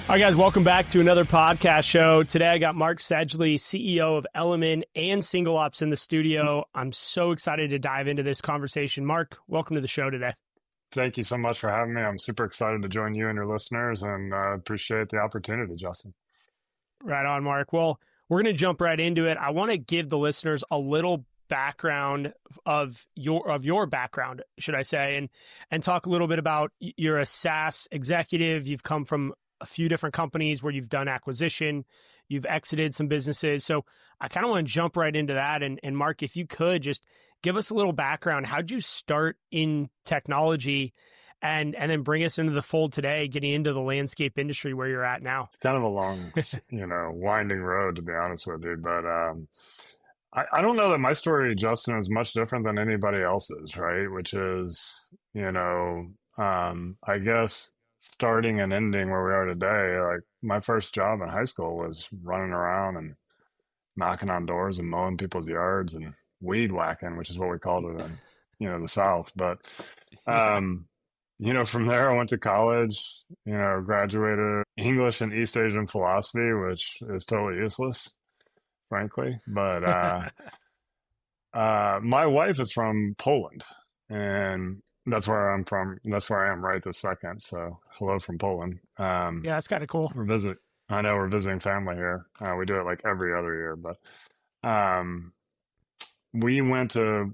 All right, guys, welcome back to another podcast show. Today, I got Mark Sedgley, CEO of LMN and SingleOps in the studio. I'm so excited to dive into this conversation. Mark, welcome to the show today. Thank you so much for having me. I'm super excited to join you and your listeners, and appreciate the opportunity, Justin. Right on, Mark. Well, we're going to jump right into it. I want to give the listeners a little background of your background, should I say, and talk a little bit about you're a SaaS executive. You've come from a few different companies where you've done acquisition, you've exited some businesses. So I kind of want to jump right into that. And Mark, if you could just give us a little background, how'd you start in technology and then bring us into the fold today, getting into the landscape industry where you're at now? It's kind of a long, winding road, to be honest with you. But I don't know that my story, Justin, is much different than anybody else's, right? Which is, I guess starting and ending where we are today. Like my first job in high school was running around and knocking on doors and mowing people's yards and weed whacking, which is what we called it in, the South. But, from there I went to college, graduated English and East Asian philosophy, which is totally useless, frankly. But my wife is from Poland, and that's where I'm from. That's where I am right this second. So hello from Poland. Yeah, that's kind of cool. I know we're visiting family here. We do it like every other year, but we went to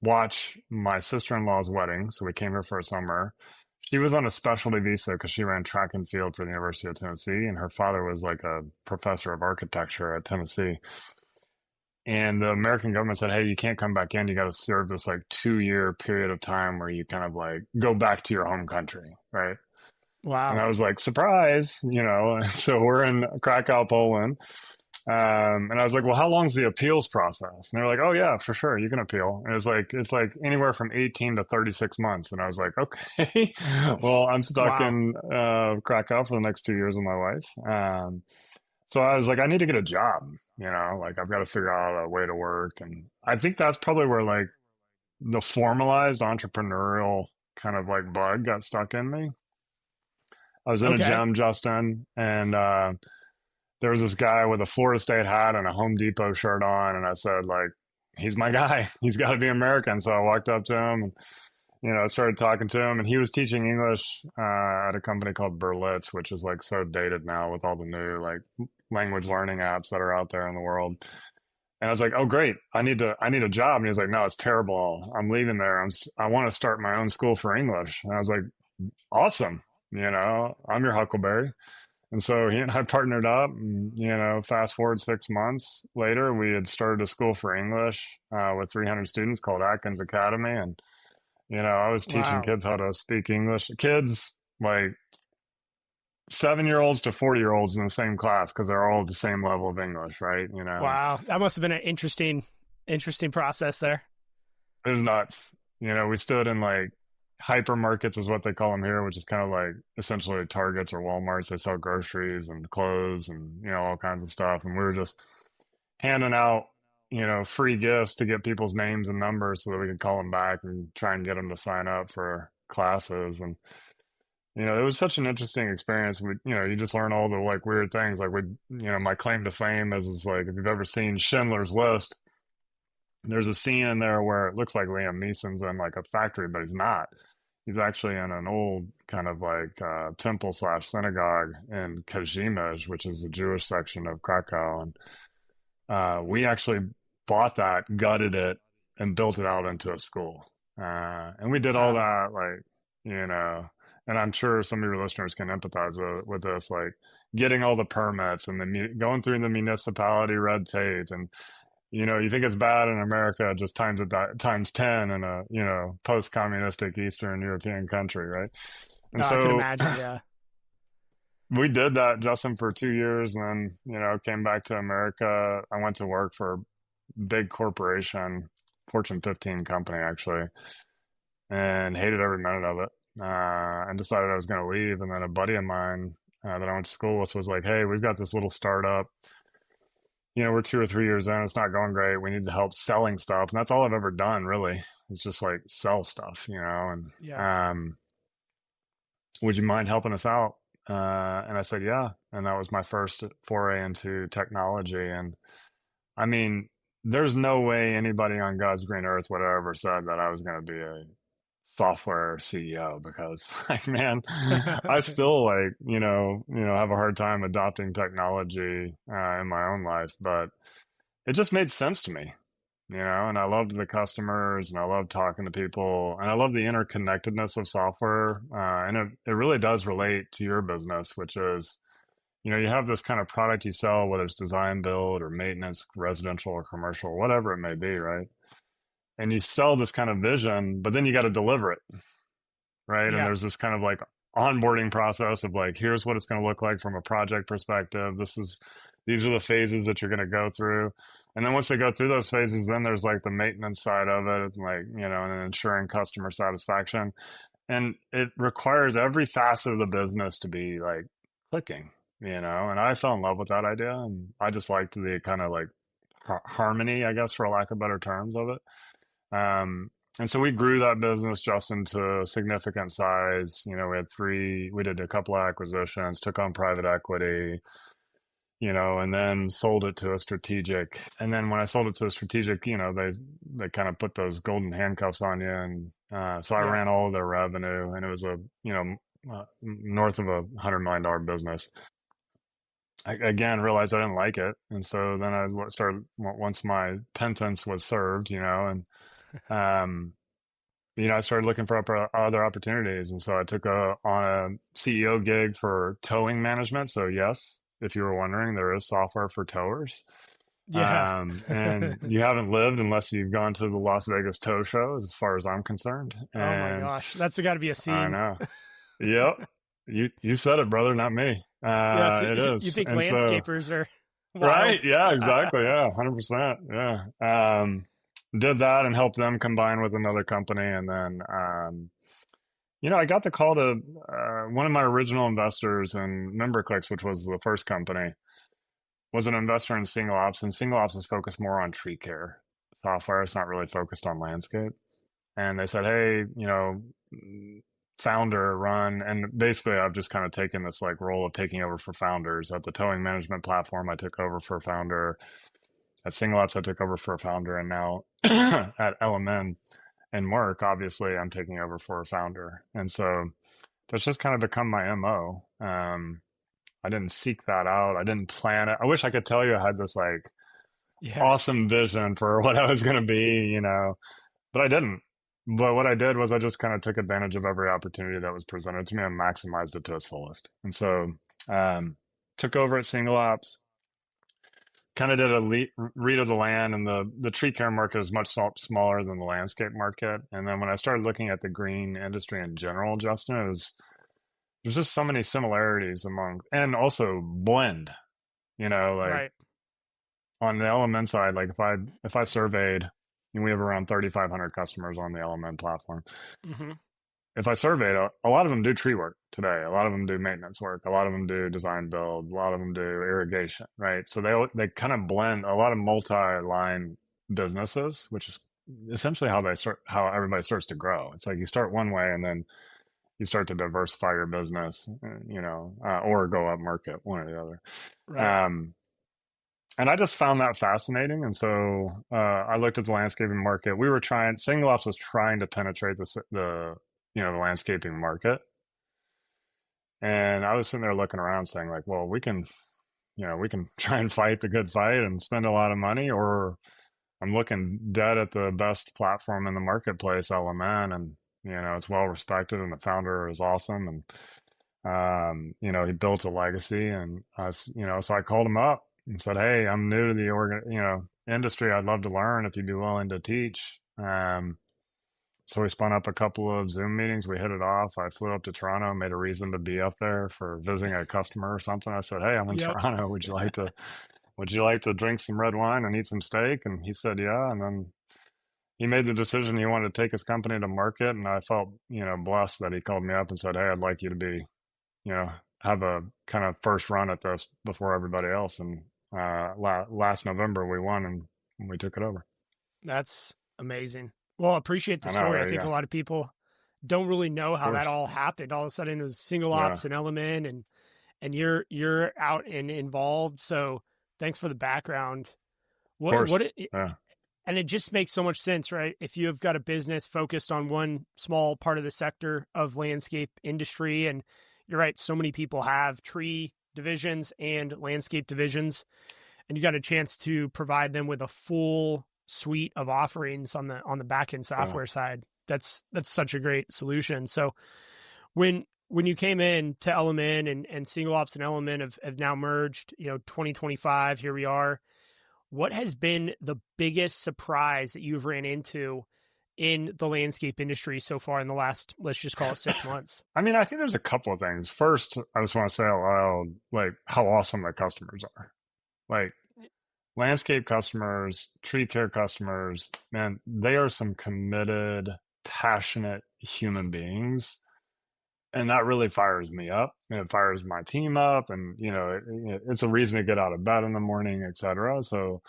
watch my sister-in-law's wedding. So we came here for a summer. She was on a specialty visa because she ran track and field for the University of Tennessee, and her father was like a professor of architecture at Tennessee. And the American government said, hey, you can't come back in. You got to serve this like 2-year period of time where you kind of like go back to your home country, right? Wow. And I was like, surprise, So we're in Krakow, Poland. And I was like, well, how long's the appeals process? And they're like, oh yeah, for sure, you can appeal. And it's like anywhere from 18 to 36 months. And I was like, okay, well, I'm stuck in Krakow for the next 2 years with my wife. So I was like, I need to get a job, like I've got to figure out a way to work. And I think that's probably where like the formalized entrepreneurial kind of like bug got stuck in me. I was in a gym, Justin, and there was this guy with a Florida State hat and a Home Depot shirt on. And I said, like, he's my guy. He's got to be American. So I walked up to him and, I started talking to him, and he was teaching English at a company called Berlitz, which is like so dated now with all the new like language learning apps that are out there in the world. And I was like, oh, great. I need a job. And he was like, no, it's terrible. I'm leaving there. I want to start my own school for English. And I was like, awesome. I'm your Huckleberry. And so he and I partnered up, and, fast forward 6 months later, we had started a school for English with 300 students called Atkins Academy. And, I was teaching kids how to speak English. Kids like 7-year-olds to 40-year-olds in the same class because they're all at the same level of English, right? Wow. That must have been an interesting process there. It was nuts. We stood in like hypermarkets is what they call them here, which is kind of like essentially Targets or Walmarts. They sell groceries and clothes and, all kinds of stuff. And we were just handing out, free gifts to get people's names and numbers so that we could call them back and try and get them to sign up for classes. And, it was such an interesting experience. We, you just learn all the like weird things. Like my claim to fame is like, if you've ever seen Schindler's List, there's a scene in there where it looks like Liam Neeson's in like a factory, but he's not. He's actually in an old kind of like temple/synagogue in Kazimierz, which is the Jewish section of Krakow. And we actually bought that, gutted it, and built it out into a school. And we did all that, like, and I'm sure some of your listeners can empathize with this, like getting all the permits and going through the municipality red tape. And you think it's bad in America, just times 10 in a post-communistic Eastern European country, right? And so I can imagine, yeah. We did that, Justin, for 2 years, and then, came back to America. I went to work for a big corporation, Fortune 15 company, actually, and hated every minute of it, and decided I was going to leave. And then a buddy of mine that I went to school with was like, hey, we've got this little startup. We're 2 or 3 years in. It's not going great. We need to help selling stuff. And that's all I've ever done, really. It's just like sell stuff, and would you mind helping us out? And I said, yeah. And that was my first foray into technology. And I mean, there's no way anybody on God's green earth would have ever said that I was going to be a software CEO because like, man, I still like, have a hard time adopting technology in my own life, but it just made sense to me, and I loved the customers and I loved talking to people and I love the interconnectedness of software. And it really does relate to your business, which is, you have this kind of product you sell, whether it's design, build, or maintenance, residential or commercial, whatever it may be, right? And you sell this kind of vision, but then you got to deliver it, right? And Yeah. there's this kind of like onboarding process of like, here's what it's going to look like from a project perspective. These are the phases that you're going to go through. And then once they go through those phases, then there's like the maintenance side of it, like, and then ensuring customer satisfaction. And it requires every facet of the business to be like clicking, and I fell in love with that idea. And I just liked the kind of like harmony, I guess, for lack of better terms of it. And so we grew that business just into significant size. We did a couple of acquisitions, took on private equity, and then sold it to a strategic. And then when I sold it to a strategic, they kind of put those golden handcuffs on you. And so I Yeah. ran all of their revenue, and it was north of $100 million business. I again realized I didn't like it, and so then I started once my penance was served, and um, I started looking for other opportunities, and so I took on a CEO gig for towing management. So yes, if you were wondering, there is software for towers. Yeah. And you haven't lived unless you've gone to the Las Vegas tow show, as far as I'm concerned. Oh my And gosh. That's got to be a I scene. know, yep, you said it, brother, not me. Yeah. So It you is, think and so. landscapers are Right. wild? Yeah, exactly. Yeah, 100%. Yeah. Did that and helped them combine with another company. And then, I got the call to one of my original investors in MemberClicks, which was the first company, was an investor in SingleOps. And SingleOps is focused more on tree care software. It's not really focused on landscape. And they said, hey, founder run. And basically, I've just kind of taken this like role of taking over for founders at the towing management platform. I took over for a founder at SingleOps. I took over for a founder, and now at LMN and Mark, obviously, I'm taking over for a founder. And so that's just kind of become my MO. I didn't seek that out. I didn't plan it. I wish I could tell you I had this like Yeah. awesome vision for what I was going to be, but I didn't. But what I did was I just kind of took advantage of every opportunity that was presented to me and maximized it to its fullest. And so took over at SingleOps, kind of did a read of the land, and the tree care market is much smaller than the landscape market. And then when I started looking at the green industry in general, Justin, there's just so many similarities among, and also blend, like Right. on the LMN side, like if I surveyed, and we have around 3,500 customers on the LMN platform. Hmm. If I surveyed, a lot of them do tree work today. A lot of them do maintenance work. A lot of them do design build. A lot of them do irrigation, right? So they kind of blend a lot of multi-line businesses, which is essentially how everybody starts to grow. It's like you start one way and then you start to diversify your business, or go up market, one or the other. Right. And I just found that fascinating. And so I looked at the landscaping market. SingleOps was trying to penetrate the landscaping market. And I was sitting there looking around saying like, well, we can try and fight the good fight and spend a lot of money, or I'm looking dead at the best platform in the marketplace, LMN, and it's well respected and the founder is awesome. And he built a legacy, and so I called him up and said, hey, I'm new to the industry. I'd love to learn if you'd be willing to teach. So we spun up a couple of Zoom meetings. We hit it off. I flew up to Toronto, made a reason to be up there for visiting a customer or something. I said, hey, I'm in Yep. Toronto. Would you like to drink some red wine and eat some steak? And he said, yeah. And then he made the decision he wanted to take his company to market. And I felt, blessed that he called me up and said, hey, I'd like you to be, have a kind of first run at this before everybody else. And last November we won and we took it over. That's amazing. Well, appreciate the I know, story. I right? think a Yeah, lot of people don't really know of how that course. all happened. All of a sudden it was single Yeah, ops and LMN and and you're out and involved. So thanks for the background. Of course. It, Yeah. and it just makes so much sense, right? If you have got a business focused on one small part of the sector of landscape industry, and you're right, so many people have tree divisions and landscape divisions, and you got a chance to provide them with a full suite of offerings on the back end Yeah. software side. That's such a great solution. So when you came in to LMN and SingleOps and LMN have now merged, 2025, here we are. What has been the biggest surprise that you've ran into in the landscape industry so far in the last, let's just call it 6 months? I mean, I think there's a couple of things. First, I just want to say out loud, like how awesome the customers are. Like landscape customers, tree care customers, man, they are some committed, passionate human beings. And that really fires me up, and it fires my team up, and it's a reason to get out of bed in the morning, etc. So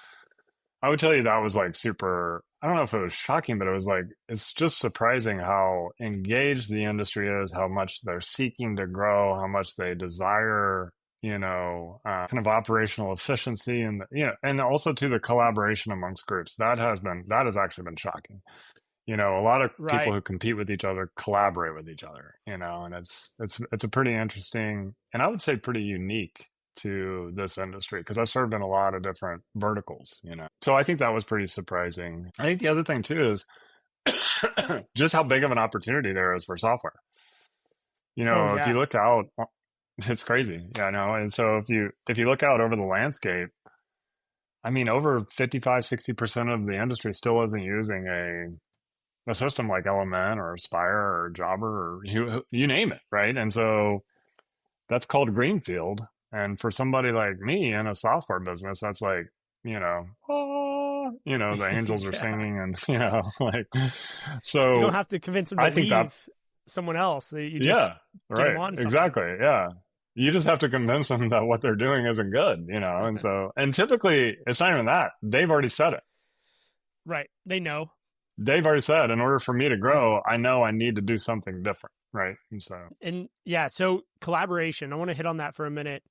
I would tell you that was like super, I don't know if it was shocking, but it was like, it's just surprising how engaged the industry is, how much they're seeking to grow, how much they desire, kind of operational efficiency, and, and also to the collaboration amongst groups. That has actually been shocking. A lot of people Right. who compete with each other collaborate with each other, and it's a pretty interesting, and I would say pretty unique to this industry, because I've served in a lot of different verticals. So I think that was pretty surprising. I think the other thing too is just how big of an opportunity there is for software. Oh, If you yeah. look out, it's crazy. Yeah, no. And so if you look out over the landscape, I mean, over 55-60% of the industry still isn't using a system like LMN or Aspire or Jobber or you name it, right? And so that's called greenfield. And for somebody like me in a software business, that's like, the angels are Yeah. singing, and like, You don't so have to convince them to I think that, leave someone else. You just yeah, get them right, on something. exactly, yeah. You just have to convince them that what they're doing isn't good. And typically it's not even that. They've already said it. Right. They know. They've already said, in order for me to grow, I know I need to do something different, right? And so, And yeah, so collaboration, I want to hit on that for a minute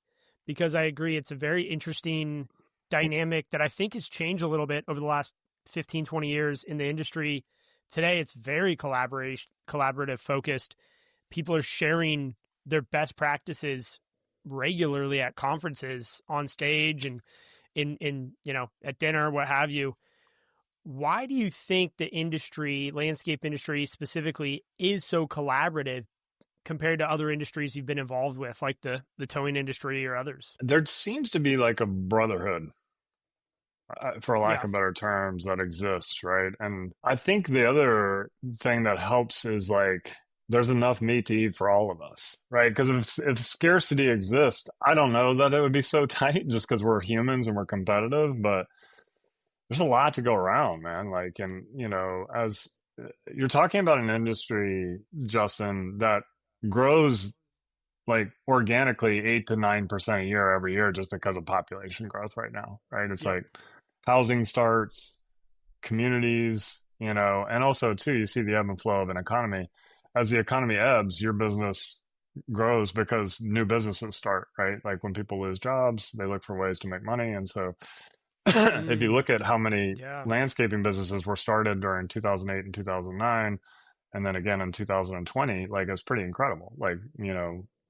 because I agree it's a very interesting dynamic that I think has changed a little bit over the last 15, 20 years in the industry. Today, it's very collaborative focused. People are sharing their best practices regularly at conferences, on stage, and in at dinner, what have you. Why do you think the industry, landscape industry specifically, is so collaborative compared to other industries you've been involved with, like the towing industry or others? there seems to be like a brotherhood, for lack Yeah. of better terms, that exists, right? And I think the other thing that helps is like there's enough meat to eat for all of us, right? Because if scarcity exists, I don't know that it would be so tight, just because we're humans and we're competitive, but there's a lot to go around, man. Like, and as you're talking about an industry, Justin, that grows like organically 8 to 9% a year every year, just because of population growth right now, right? It's Yep. like housing starts, communities, and also too, you see the ebb and flow of an economy. As the economy ebbs, your business grows because new businesses start, right? Like when people lose jobs, they look for ways to make money. And so if you Mm, look at how many yeah. landscaping businesses were started during 2008 and 2009, and then again in 2020, like it's pretty incredible. Like,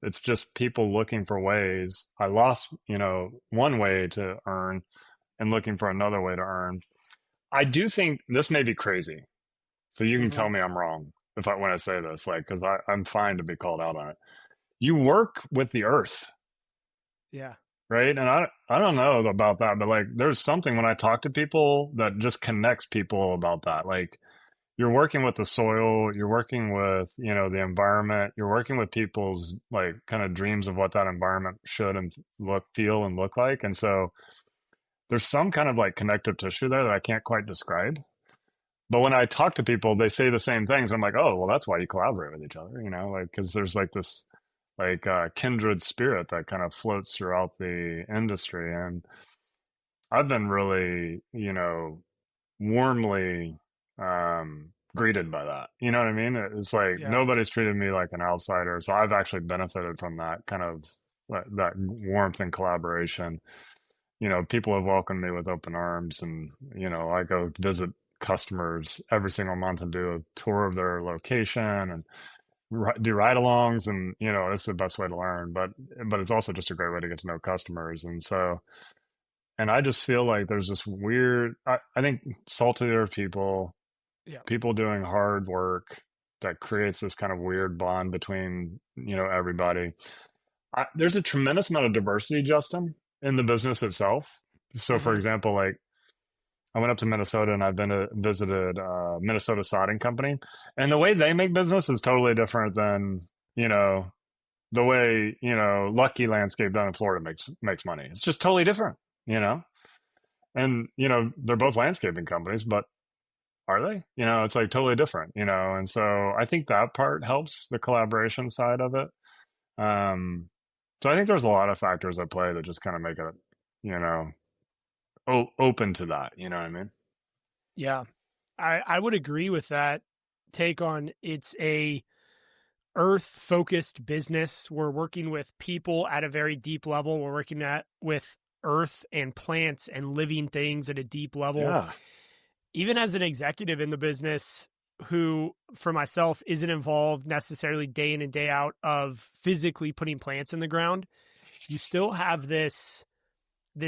it's just people looking for ways. I lost, one way to earn and looking for another way to earn. I do think this may be crazy. So you can Hmm. tell me I'm wrong when I say this, like, because I'm fine to be called out on it. You work with the earth, Yeah. right? And I don't know about that, but like there's something when I talk to people that just connects people about that. Like you're working with the soil, you're working with, the environment, you're working with people's like kind of dreams of what that environment should and feel and look like. And so there's some kind of like connective tissue there that I can't quite describe. But when I talk to people, they say the same things. I'm like, oh, well, that's why you collaborate with each other, like, because there's like this like kindred spirit that kind of floats throughout the industry. And I've been really, warmly greeted by that. You know what I mean? It's like Yeah. nobody's treated me like an outsider. So I've actually benefited from that kind of that warmth and collaboration. People have welcomed me with open arms, and I go visit customers every single month and do a tour of their location and do ride-alongs, and it's the best way to learn, but it's also just a great way to get to know customers. And I just feel like there's this weird, I think salty earth Yeah. people doing hard work that creates this kind of weird bond between everybody. There's a tremendous amount of diversity, Justin, in the business itself. So for Hmm. example, like I went up to Minnesota and I've been visited Minnesota Sodding Company, and the way they make business is totally different than you know the way Lucky Landscape down in Florida makes money. It's just totally different, you know. And they're both landscaping companies, but are they? It's like totally different, And so I think that part helps the collaboration side of it. Um, so I think there's a lot of factors at play that just kind of make it, you know, open to that. You know what I mean? Yeah. I would agree with that take on it's a earth focused business. We're working with people at a very deep level. We're working with earth and plants and living things at a deep level. Yeah, Even as an executive in the business who, for myself, isn't involved necessarily day in and day out of physically putting plants in the ground, you still have this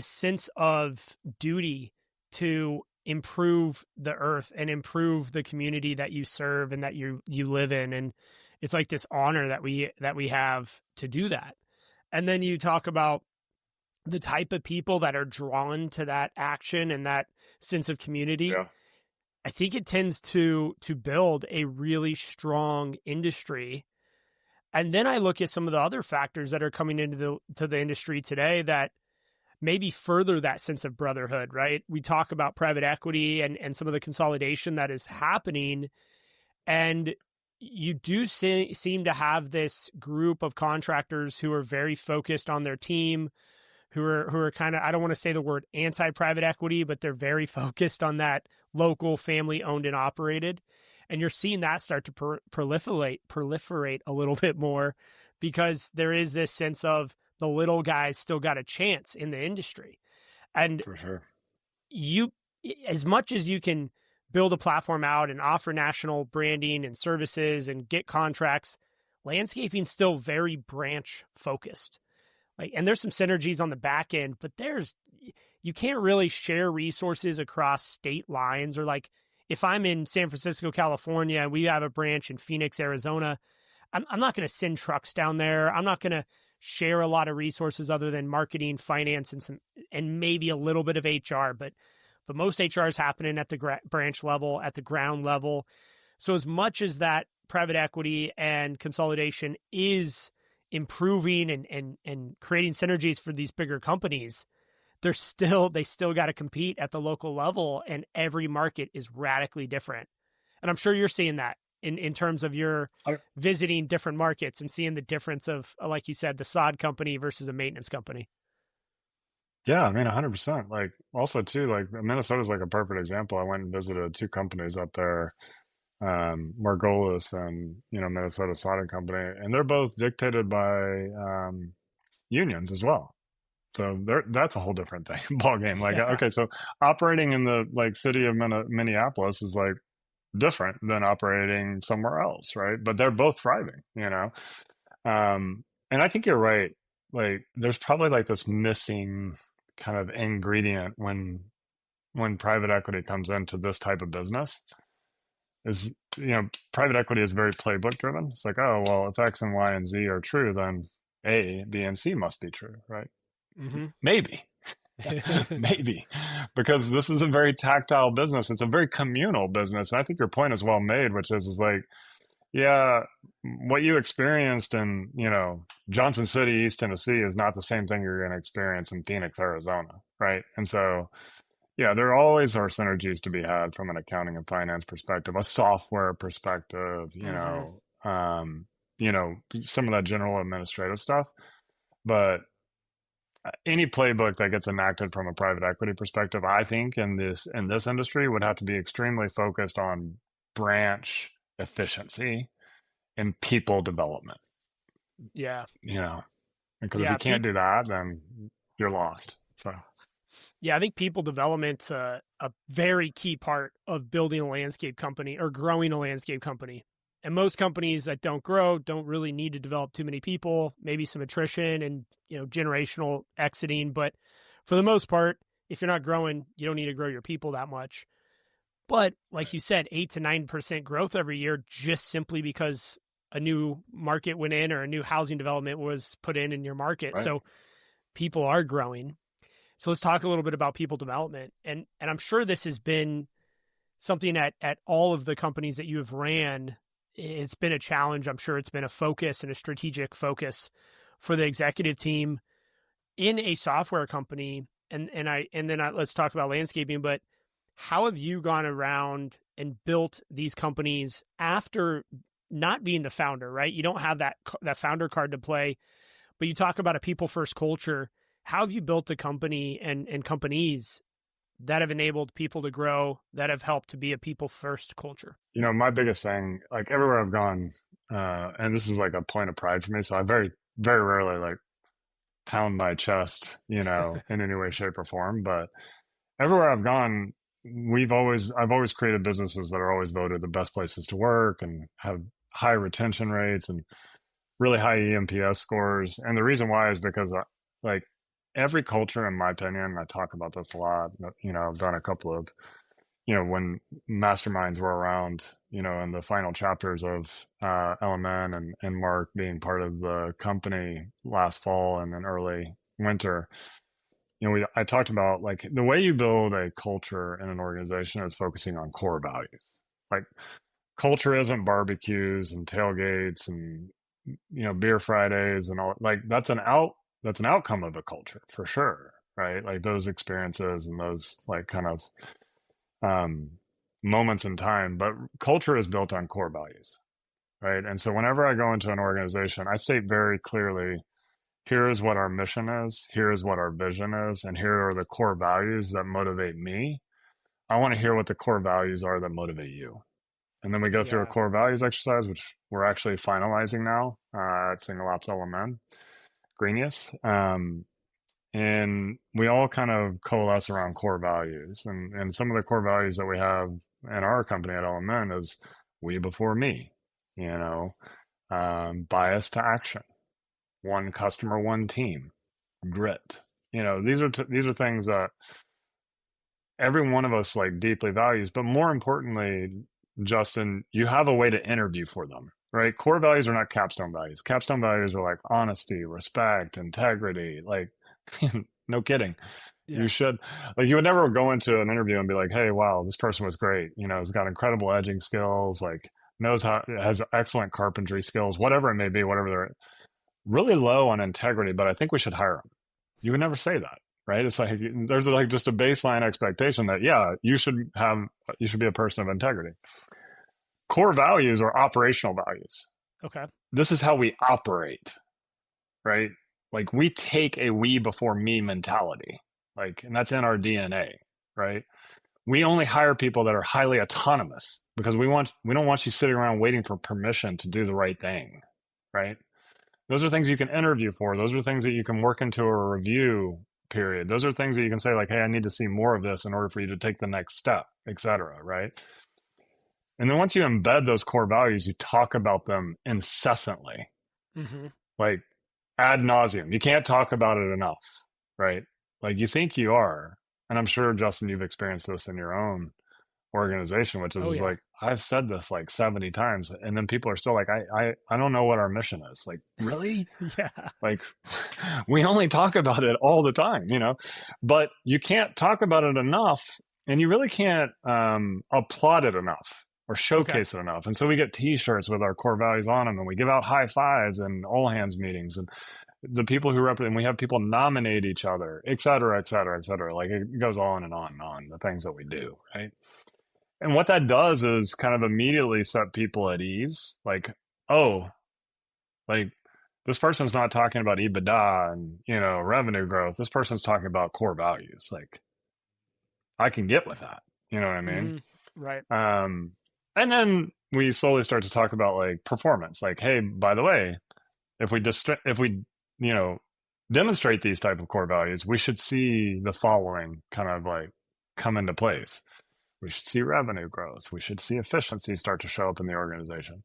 sense of duty to improve the earth and improve the community that you serve and that you live in. And it's like this honor that we have to do that. And then you talk about the type of people that are drawn to that action and that sense of community. yeah, I think it tends to build a really strong industry. And then I look at some of the other factors that are coming into the industry today that maybe further that sense of brotherhood, right? We talk about private equity and some of the consolidation that is happening. And you do seem to have this group of contractors who are very focused on their team, who are kind of, I don't want to say the word anti-private equity, but they're very focused on that local family owned and operated. And you're seeing that start to proliferate a little bit more because there is this sense of the little guys still got a chance in the industry. And for sure. you, as much as you can build a platform out and offer national branding and services and get contracts, landscaping's still very branch focused. Like, and there's some synergies on the back end, but you can't really share resources across state lines. Or like, if I'm in San Francisco, California, and we have a branch in Phoenix, Arizona, I'm not going to send trucks down there. I'm not going to share a lot of resources other than marketing, finance, and maybe a little bit of HR. But most HR is happening at the branch level, at the ground level. So as much as that private equity and consolidation is improving and creating synergies for these bigger companies, they still got to compete at the local level, and every market is radically different. And I'm sure you're seeing that in terms of your I, visiting different markets and seeing the difference of, like you said, the sod company versus a maintenance company. yeah, I mean, 100%. Like, also too, like Minnesota's like a perfect example. I went and visited two companies up there, Margolis and Minnesota Sodding Company, and they're both dictated by unions as well. So that's a whole different thing, ball game. Like, Yeah. okay, so operating in the like city of Minneapolis is like different than operating somewhere else, right? But they're both thriving. And I think you're right. Like, there's probably like this missing kind of ingredient when private equity comes into this type of business is private equity is very playbook driven. It's like, oh well, if X and Y and Z are true, then A, B, and C must be true, right? Mm-hmm. Maybe. Maybe, because this is a very tactile business. It's a very communal business. And I think your point is well made, which is like, yeah, what you experienced in, Johnson City, East Tennessee is not the same thing you're going to experience in Phoenix, Arizona, right? And so, yeah, there always are synergies to be had from an accounting and finance perspective, a software perspective, Mm-hmm. some of that general administrative stuff. But any playbook that gets enacted from a private equity perspective, I think in this industry would have to be extremely focused on branch efficiency and people development. Yeah. You know, Because if you Yeah, can't do that, then you're lost. So I think people development a very key part of building a landscape company or growing a landscape company. And most companies that don't grow don't really need to develop too many people, maybe some attrition and, generational exiting. But for the most part, if you're not growing, you don't need to grow your people that much. But like you said, 8 to 9% growth every year, just simply because a new market went in or a new housing development was put in your market. right. So people are growing. So let's talk a little bit about people development. And I'm sure this has been something at all of the companies that you have ran. It's been a challenge. I'm sure it's been a focus and a strategic focus for the executive team in a software company. Let's talk about landscaping, but how have you gone around and built these companies after not being the founder, right? You don't have that founder card to play, but you talk about a people first culture. How have you built a company and companies that have enabled people to grow, that have helped to be a people first culture? My biggest thing, like everywhere I've gone, and this is like a point of pride for me. So I very, very rarely like pound my chest, in any way, shape, or form. But everywhere I've gone, I've always created businesses that are always voted the best places to work and have high retention rates and really high EMPS scores. And the reason why is because like every culture, in my opinion, I talk about this a lot. I've done a couple of, when masterminds were around, in the final chapters of LMN and Mark being part of the company last fall and then early winter. I talked about like the way you build a culture in an organization is focusing on core values. Like culture isn't barbecues and tailgates and beer Fridays and all. Like that's an outcome of a culture for sure, right? Like those experiences and those like kind of moments in time. But culture is built on core values, right? And so whenever I go into an organization, I state very clearly, here is what our mission is, here is what our vision is, and here are the core values that motivate me. I want to hear what the core values are that motivate you. And then we go through a Yeah. core values exercise, which we're actually finalizing now at SingleOps LMN, Greenius. And we all kind of coalesce around core values. And some of the core values that we have in our company at LMN is we before me, bias to action, one customer, one team, grit. These are things that every one of us like deeply values, but more importantly, Justin, you have a way to interview for them, right? Core values are not capstone values. Capstone values are like honesty, respect, integrity. Like, no kidding. Yeah. You should, like, you would never go into an interview and be like, hey, wow, this person was great. Has got incredible edging skills, like, has excellent carpentry skills, whatever it may be, whatever they're really low on integrity, but I think we should hire them. You would never say that, right? It's like there's like just a baseline expectation that you should be a person of integrity. Core values are operational values. Okay. This is how we operate, right? Like we take a we before me mentality, like, and that's in our DNA, right? We only hire people that are highly autonomous because we don't want you sitting around waiting for permission to do the right thing, right? Those are things you can interview for. Those are things that you can work into a review period. Those are things that you can say like, hey, I need to see more of this in order for you to take the next step, et cetera, right? And then once you embed those core values, you talk about them incessantly, like ad nauseum. You can't talk about it enough, right? Like you think you are. And I'm sure, Justin, you've experienced this in your own organization, which is like, I've said this like 70 times, and then people are still like, I don't know what our mission is. Like, really? Yeah. Like, we only talk about it all the time, but you can't talk about it enough, and you really can't applaud it enough or showcase it enough. And so we get T-shirts with our core values on them, and we give out high fives and all hands meetings, and the people who represent, we have people nominate each other, et cetera, et cetera, et cetera. Like it goes on and on and on, the things that we do, right? And what that does is kind of immediately set people at ease. Like, oh, like this person's not talking about EBITDA and, revenue growth. This person's talking about core values. Like I can get with that. You know what I mean? Right. And then we slowly start to talk about like performance. Like, hey, by the way, if we demonstrate these type of core values, we should see the following kind of like come into place. We should see revenue growth. We should see efficiency start to show up in the organization.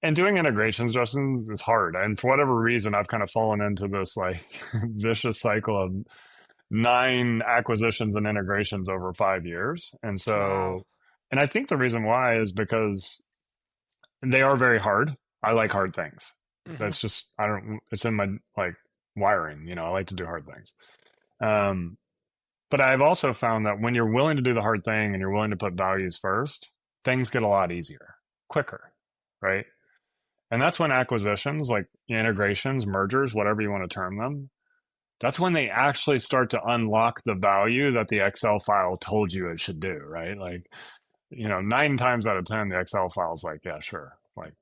And doing integrations, Justin, is hard. And for whatever reason, I've kind of fallen into this like vicious cycle of 9 acquisitions and integrations over 5 years. And Wow. so, and I think the reason why is because they are very hard. I like hard things. Hmm. That's just, I don't, it's in my like wiring, I like to do hard things. Um, but I've also found that when you're willing to do the hard thing and you're willing to put values first, things get a lot easier, quicker, right? And that's when acquisitions, like integrations, mergers, whatever you want to term them, that's when they actually start to unlock the value that the Excel file told you it should do, right? Like, 9 times out of 10, the Excel file is like, yeah, sure. Like,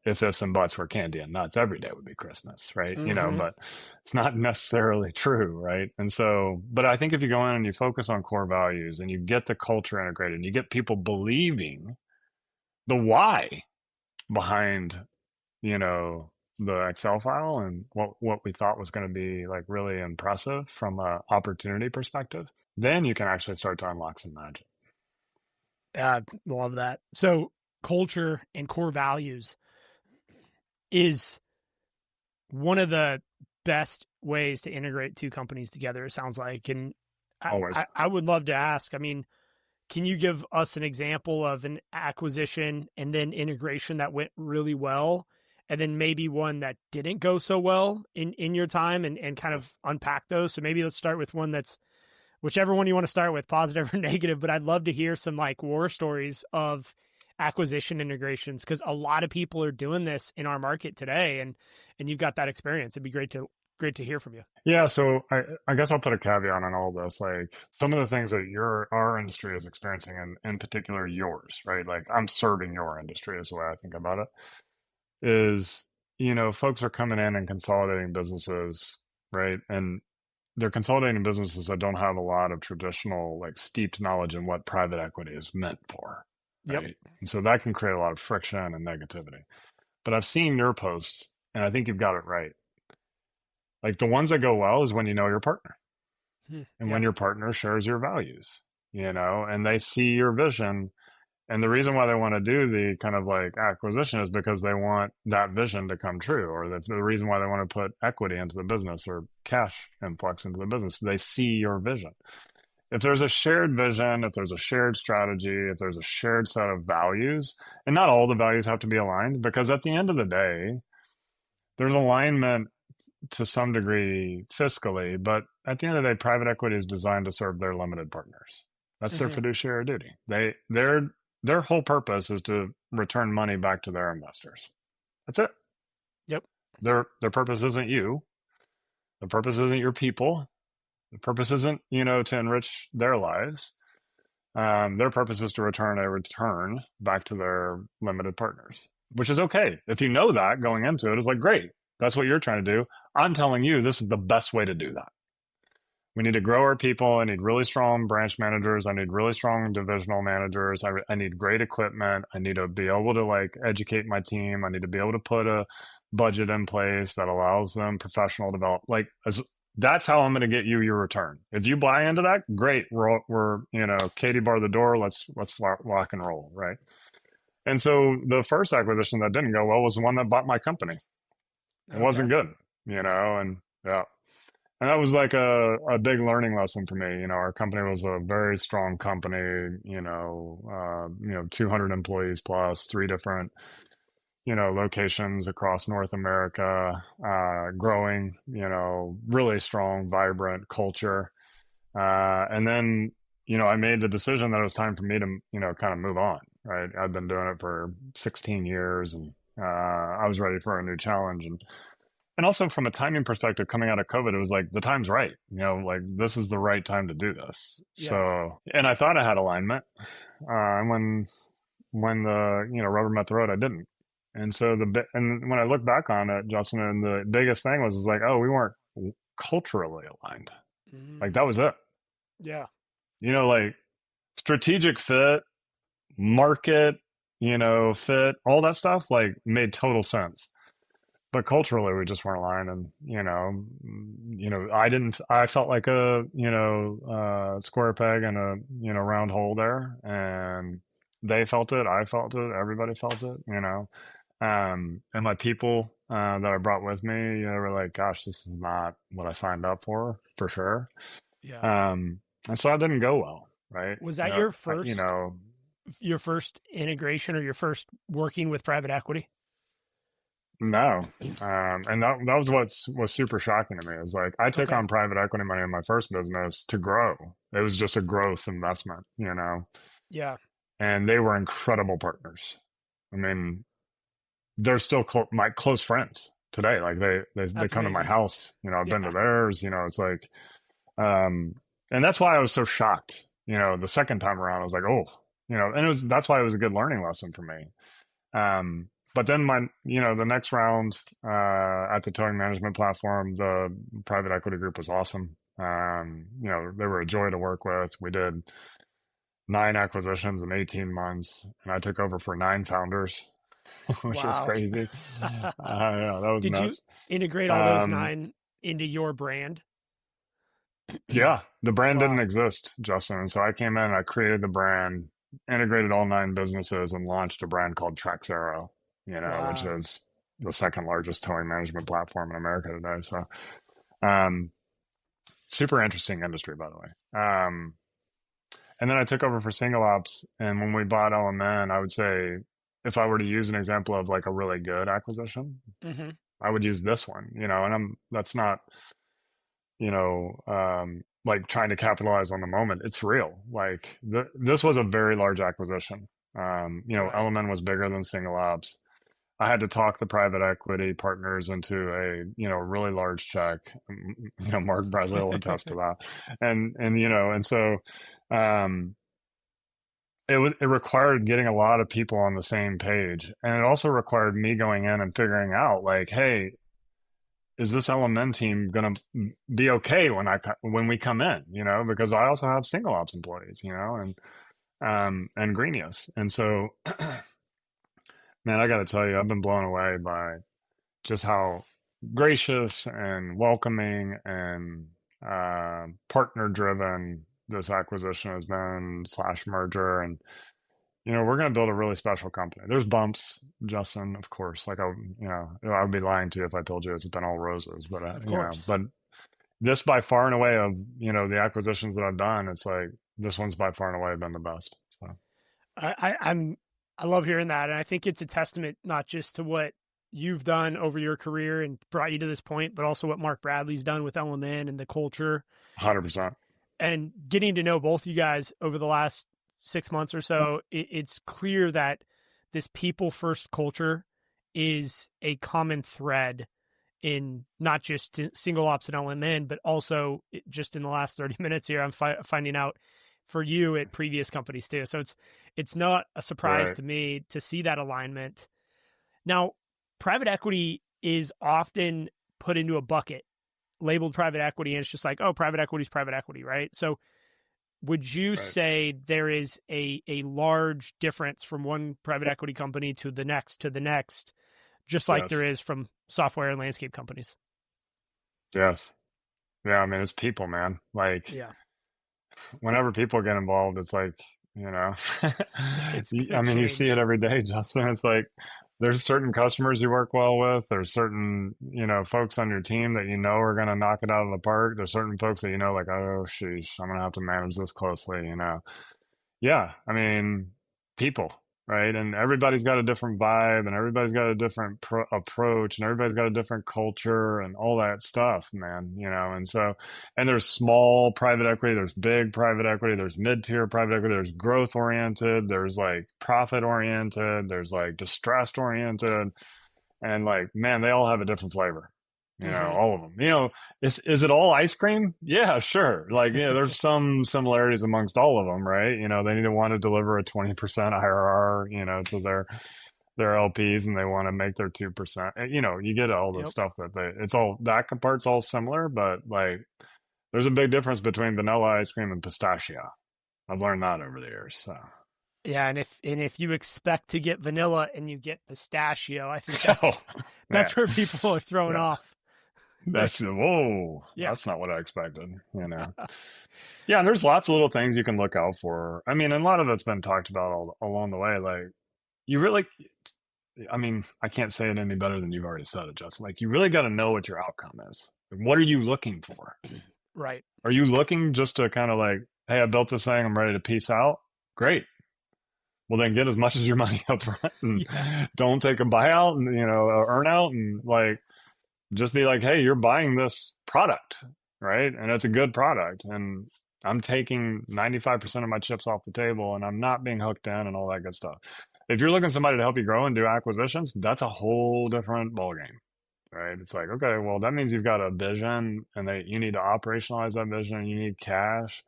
if ifs and buts were candy and nuts, every day would be Christmas, right? Hmm. But it's not necessarily true, right? And so, but I think if you go in and you focus on core values and you get the culture integrated and you get people believing the why behind, you know, the Excel file and what we thought was going to be like really impressive from a opportunity perspective, then you can actually start to unlock some magic. I love that. So culture and core values is one of the best ways to integrate two companies together, it sounds like. And Always. I would love to ask, I mean, can you give us an example of an acquisition and then integration that went really well, and then maybe one that didn't go so well in your time, and kind of unpack those? So maybe let's start with one that's whichever one you want to start with, positive or negative, but I'd love to hear some like war stories of acquisition integrations, because a lot of people are doing this in our market today, and you've got that experience. It'd be great to hear from you. Yeah, so I guess I'll put a caveat on all this. Like some of the things that our industry is experiencing, and in particular yours, right? Like I'm serving your industry is the way I think about it. Is folks are coming in and consolidating businesses, right? And they're consolidating businesses that don't have a lot of traditional, like steeped knowledge in what private equity is meant for, Yep. right? And so that can create a lot of friction and negativity. But I've seen your posts, and I think you've got it right. Like the ones that go well is when you know your partner and Yeah. when your partner shares your values, and they see your vision. And the reason why they want to do the kind of like acquisition is because they want that vision to come true, or that's the reason why they want to put equity into the business or cash influx into the business. They see your vision. If there's a shared vision, if there's a shared strategy, if there's a shared set of values, and not all the values have to be aligned, because at the end of the day, there's alignment to some degree fiscally, but at the end of the day, private equity is designed to serve their limited partners. That's their Hmm. fiduciary duty. Their whole purpose is to return money back to their investors. That's it. Yep. Their purpose isn't you. The purpose isn't your people. The purpose isn't to enrich their lives. Their purpose is to return a return back to their limited partners, which is okay. If you know that going into it, it's like, great. That's what you're trying to do. I'm telling you, this is the best way to do that. We need to grow our people. I need really strong branch managers. I need really strong divisional managers. I need great equipment. I need to be able to like educate my team. I need to be able to put a budget in place that allows them professional develop. Like that's how I'm going to get you your return. If you buy into that, great. We're Katie bar the door. Let's rock and roll, right? And so the first acquisition that didn't go well was the one that bought my company. It Okay. wasn't good, and yeah. And that was like a big learning lesson for me. Our company was a very strong company, 200 employees plus, 3 different, locations across North America, growing, really strong, vibrant culture. And then, I made the decision that it was time for me to, kind of move on, right? I'd been doing it for 16 years and I was ready for a new challenge. And also from a timing perspective, coming out of COVID, it was like the time's right. Like this is the right time to do this. Yeah. So, and I thought I had alignment. And when the rubber met the road, I didn't. And so and when I look back on it, Justin, and the biggest thing was like, oh, we weren't culturally aligned. Like that Mm. was it. Yeah. Like strategic fit, market, fit, all that stuff like made total sense. but culturally we just weren't aligned. And I felt like a square peg in a round hole there, and they felt it, I felt it, everybody felt it, and my people that I brought with me, were like, gosh, this is not what I signed up for sure. Yeah. And so that didn't go well, right? Was that your You first know, integration or your first working with private equity? No. And that was was super shocking to me. It was like I took Okay. on private equity money in my first business to grow. It was just a growth investment, Yeah. and they were incredible partners. I mean, they're still my close friends today. Like they That's come to my amazing. house, I've been to Yeah. theirs, it's like, um, and that's why I was so shocked, the second time around. I was like, oh, and that's why it was a good learning lesson for me. But then the next round at the towing management platform, the private equity group was awesome. They were a joy to work with. We did 9 acquisitions in 18 months, and I took over for 9 founders, which was Wow. crazy. Yeah, that was Did you nuts. integrate all those Um, 9 into your brand? yeah, the brand didn't Wow. exist, Justin. And so I came in, I created the brand, integrated all 9 businesses, and launched a brand called Traxero, which Wow. is the second largest towing management platform in America today. So, um, super interesting industry, by the way. And then I took over for SingleOps. And when we bought LMN, I would say, if I were to use an example of like a really good acquisition, Hmm. I would use this one, and that's not, like trying to capitalize on the moment. It's real. Like this was a very large acquisition. Right. LMN was bigger than SingleOps. I had to talk the private equity partners into a really large check. Mark Bradley will attest to that. And so um, it required getting a lot of people on the same page, and it also required me going in and figuring out like, hey, is this LMN team gonna be okay when we come in? Because I also have single ops employees, and Greenius, and so man, I got to tell you, I've been blown away by just how gracious and welcoming and partner driven this acquisition has been slash merger. And we're going to build a really special company. There's bumps, Justin, of course. Like I would be lying to you if I told you it's been all roses. But Of course. but this by far and away of the acquisitions that I've done, it's like this one's by far and away been the best. So I love hearing that, and I think it's a testament not just to what you've done over your career and brought you to this point, but also what Mark Bradley's done with LMN and the culture. 100%. And getting to know both you guys over the last 6 months or so, it's clear that this people first culture is a common thread in not just single ops and LMN, but also just in the last 30 minutes here, I'm finding out for you at previous companies too. So it's not a surprise Right. to me to see that alignment. Now, private equity is often put into a bucket labeled private equity, and it's just like, oh, private equity is private equity, right? So would you Right. say there is a large difference from one private equity company to the next, just like there Yes. is from software and landscape companies? Yes. Yeah. I mean, it's people, man. Like, Yeah. whenever people get involved, it's like, It's going to I mean, you see it change. every day, Justin. It's like there's certain customers you work well with. There's certain, folks on your team that are going to knock it out of the park. There's certain folks that like, oh, sheesh, I'm going to have to manage this closely. Yeah, I mean, people, right? And everybody's got a different vibe, and everybody's got a different approach, and everybody's got a different culture, and all that stuff, man. And so, and there's small private equity, there's big private equity, there's mid-tier private equity, there's growth oriented, there's like profit oriented, there's like distressed oriented, and like, man, they all have a different flavor. Hmm. All of them. Is it all ice cream? Yeah, sure. Like, there's some similarities amongst all of them, right? They need to want to deliver a 20% IRR, to their LPs, and they want to make their 2%. You get all the Yep. stuff it's all, that part's all similar, but like there's a big difference between vanilla ice cream and pistachio. I've learned that over the years. So Yeah, and if you expect to get vanilla and you get pistachio, I think Oh man, that's where people are thrown yeah, off. whoa, Yeah. that's not what I expected, you know. Yeah, and there's lots of little things you can look out for. I mean, and a lot of it's been talked about all along the way. Like, you really, I mean, I can't say it any better than you've already said it, Justin. Like, you really got to know what your outcome is. Like, what are you looking for? Right. Are you looking just to kind of like, hey, I built this thing, I'm ready to peace out? Great. Well, then get as much as your money up front and Yeah. don't take a buyout and, you know, earn out and like, just be like, hey, you're buying this product, right? And it's a good product. And I'm taking 95% of my chips off the table and I'm not being hooked in and all that good stuff. If you're looking for somebody to help you grow and do acquisitions, that's a whole different ballgame, right? It's like, okay, well, that means you've got a vision and you need to operationalize that vision. You need cash.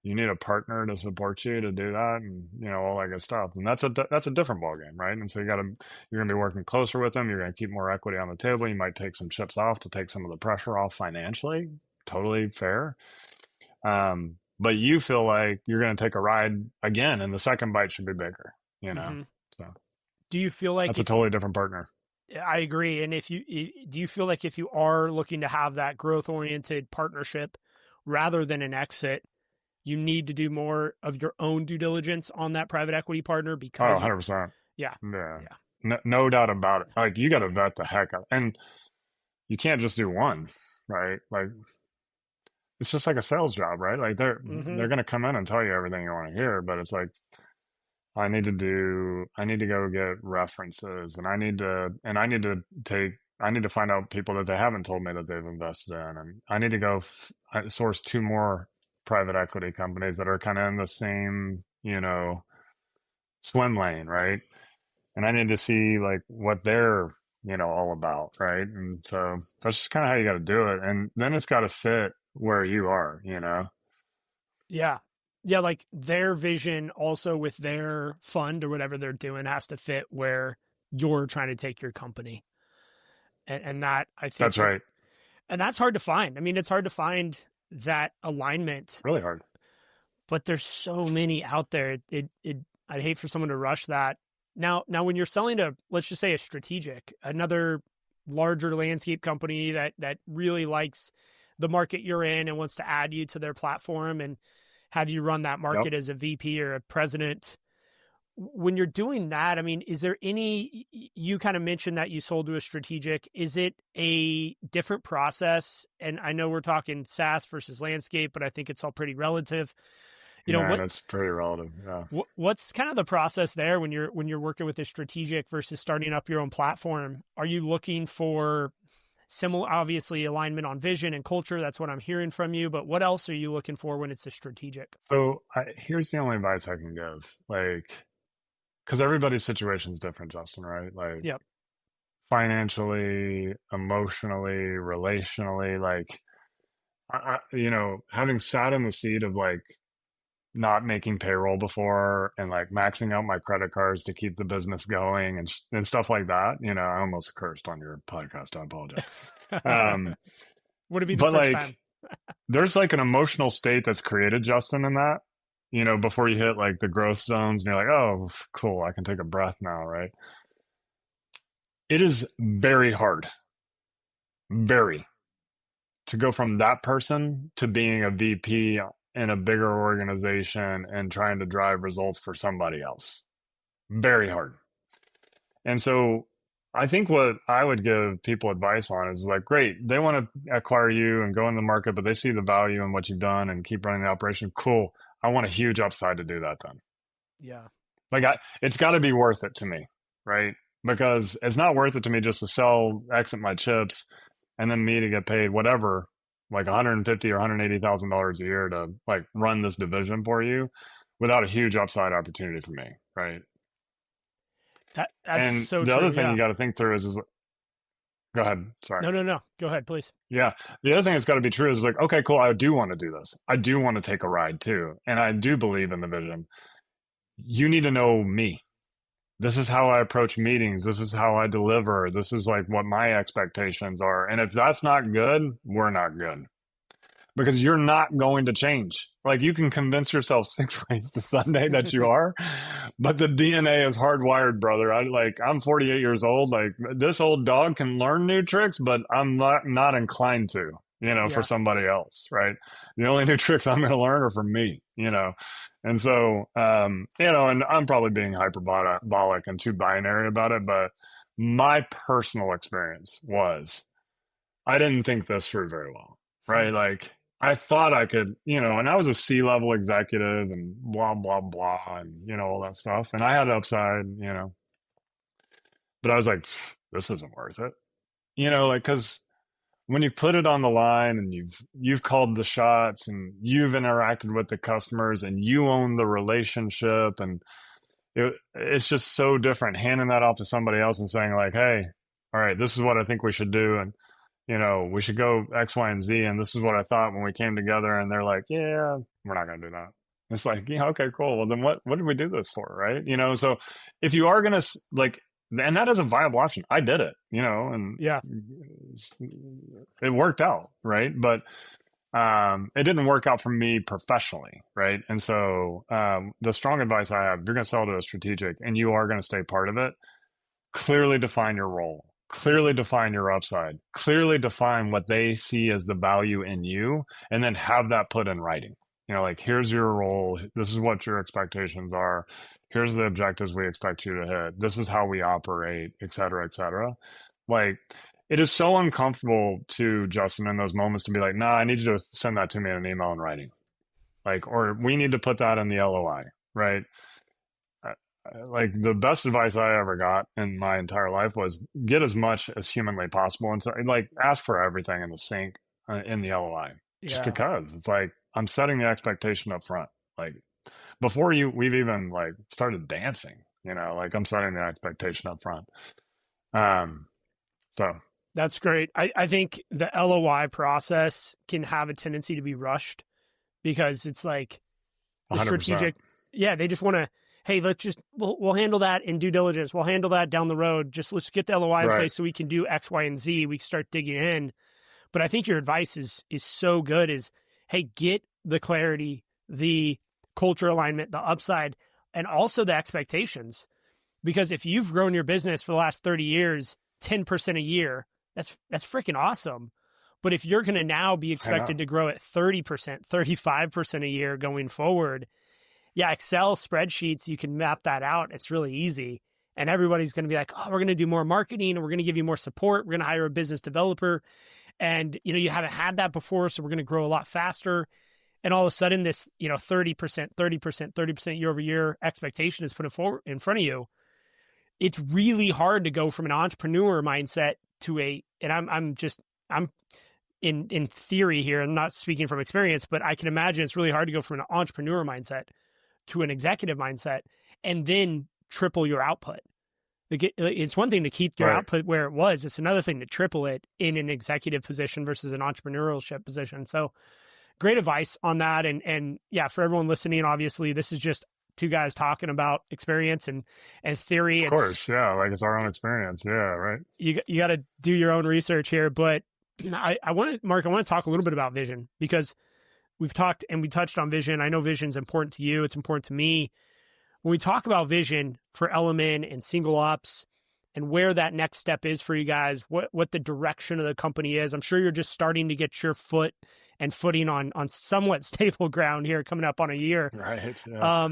You need a partner to support you to do that, and you know all that good stuff. And that's a different ballgame, right? And so you're gonna be working closer with them. You're gonna keep more equity on the table. You might take some chips off to take some of the pressure off financially. Totally fair. But you feel like you're gonna take a ride again, and the second bite should be bigger. You know, Hmm. so Do you feel like that's a if totally different partner. I agree, and do you feel like if you are looking to have that growth oriented partnership rather than an exit, you need to do more of your own due diligence on that private equity partner Oh, because 100%. yeah, Yeah. yeah, No doubt about it. Like you got to vet the heck out, and you can't just do one, right? Like it's just like a sales job, right? Like hmm they're going to come in and tell you everything you want to hear, but it's like I need to go get references, and I need to find out people that they haven't told me that they've invested in, and I need to go source two more private equity companies that are kind of in the same, you know, swim lane, right? And I need to see like what they're, you know, all about, right? And so that's just kind of how you got to do it, and then it's got to fit where you are, you know. yeah, yeah. Like their vision also with their fund or whatever they're doing has to fit where you're trying to take your company, and that I think That's right. and that's hard to find. I mean, it's hard to find that alignment, Really hard. but there's so many out there. I'd hate for someone to rush that. Now, when you're selling to, let's just say a strategic, another larger landscape company that really likes the market you're in and wants to add you to their platform and have you run that Yep. market as a VP or a president. When you're doing that, I mean, is there you kind of mentioned that you sold to a strategic. Is it a different process? And I know we're talking SaaS versus landscape, but I think it's all pretty relative. You know, Man, it's pretty relative. Yeah. what's kind of the process there when you're working with a strategic versus starting up your own platform? Are you looking for similar, obviously alignment on vision and culture? That's what I'm hearing from you, but what else are you looking for when it's a strategic? So here's the only advice I can give. Like, because everybody's situation is different, Justin, right? Like Yep. financially, emotionally, relationally, like, you know, having sat in the seat of like not making payroll before and like maxing out my credit cards to keep the business going and stuff like that. You know, I almost cursed on your podcast. I apologize. Um, Would it be the but first time? like, there's like an emotional state that's created, Justin, in that, you know, before you hit like the growth zones and you're like, oh, cool, I can take a breath now, right? It is very hard, very, to go from that person to being a VP in a bigger organization and trying to drive results for somebody else. Very hard. And so I think what I would give people advice on is like, great, they want to acquire you and go in the market, but they see the value in what you've done and keep running the operation. Cool. I want a huge upside to do that then. Yeah. Like, it's got to be worth it to me, right? Because it's not worth it to me just to exit my chips, and then me to get paid whatever, like 150 or $180,000 a year to like run this division for you without a huge upside opportunity for me, right? That's And so the true. other thing Yeah. you got to think through is go ahead. Sorry. No, no, no. Go ahead, please. Yeah. The other thing that's got to be true is like, okay, cool. I do want to do this. I do want to take a ride too. And I do believe in the vision. You need to know me. This is how I approach meetings. This is how I deliver. This is like what my expectations are. And if that's not good, we're not good because you're not going to change. Like you can convince yourself 6 ways to Sunday that you are, but the DNA is hardwired, brother. I'm 48 years old. Like this old dog can learn new tricks, but I'm not inclined to, for Yeah. somebody else, right? The only new tricks I'm going to learn are from me, and so, and I'm probably being hyperbolic and too binary about it, but my personal experience was I didn't think this through very well, Hmm. right? Like I thought I could, and I was a C-level executive and blah, blah, blah, and, all that stuff. And I had upside, but I was like, this isn't worth it, like, cause when you put it on the line and you've called the shots and you've interacted with the customers and you own the relationship and it's just so different handing that off to somebody else and saying like, hey, all right, this is what I think we should do. And we should go X, Y, and Z. And this is what I thought when we came together. And they're like, yeah, we're not going to do that. It's like, yeah, okay, cool. Well, then what did we do this for? Right. So if you are going to like, and that is a viable option. I did it, and Yeah. it worked out. Right. But it didn't work out for me professionally. Right. And so the strong advice I have, you're going to sell to a strategic and you are going to stay part of it. Clearly define your role, clearly define your upside, clearly define what they see as the value in you, and then have that put in writing. Like, here's your role. This is what your expectations are. Here's the objectives we expect you to hit. This is how we operate, et cetera, et cetera. Like, it is so uncomfortable to Justin in those moments to be like, nah, I need you to send that to me in an email in writing. Like, or we need to put that in the LOI, right? Like the best advice I ever got in my entire life was get as much as humanly possible and so, like ask for everything in the sync in the LOI just Yeah. because it's like I'm setting the expectation up front like before we've even like started dancing like I'm setting the expectation up front so That's great. I think the LOI process can have a tendency to be rushed because it's like the 100%. strategic, yeah, they just want to, hey, we'll handle that in due diligence. We'll handle that down the road. Just let's get the LOI in Right. place so we can do X, Y, and Z. We can start digging in. But I think your advice is so good is, hey, get the clarity, the culture alignment, the upside, and also the expectations. Because if you've grown your business for the last 30 years, 10% a year, that's freaking awesome. But if you're going to now be expected to grow at 30%, 35% a year going forward, yeah, Excel spreadsheets, you can map that out. It's really easy. And everybody's going to be like, oh, we're going to do more marketing and we're going to give you more support. We're going to hire a business developer. And, you haven't had that before, so we're going to grow a lot faster. And all of a sudden this, 30%, 30%, 30% year over year expectation is put in front of you. It's really hard to go from an entrepreneur mindset to and I'm in theory here, I'm not speaking from experience, but I can imagine it's really hard to go from an entrepreneur mindset to an executive mindset and then triple your output. It's one thing to keep your Right. output where it was. It's another thing to triple it in an executive position versus an entrepreneurship position. So great advice on that. And yeah, for everyone listening, obviously this is just two guys talking about experience and theory. Of course. Yeah. Like it's our own experience. Yeah. Right. You got to do your own research here, but I want to talk a little bit about vision because we've talked and we touched on vision. I know vision's important to you. It's important to me. When we talk about vision for LMN and SingleOps and where that next step is for you guys, what the direction of the company is, I'm sure you're just starting to get your foot and footing on somewhat stable ground here coming up on a year. Right. Yeah.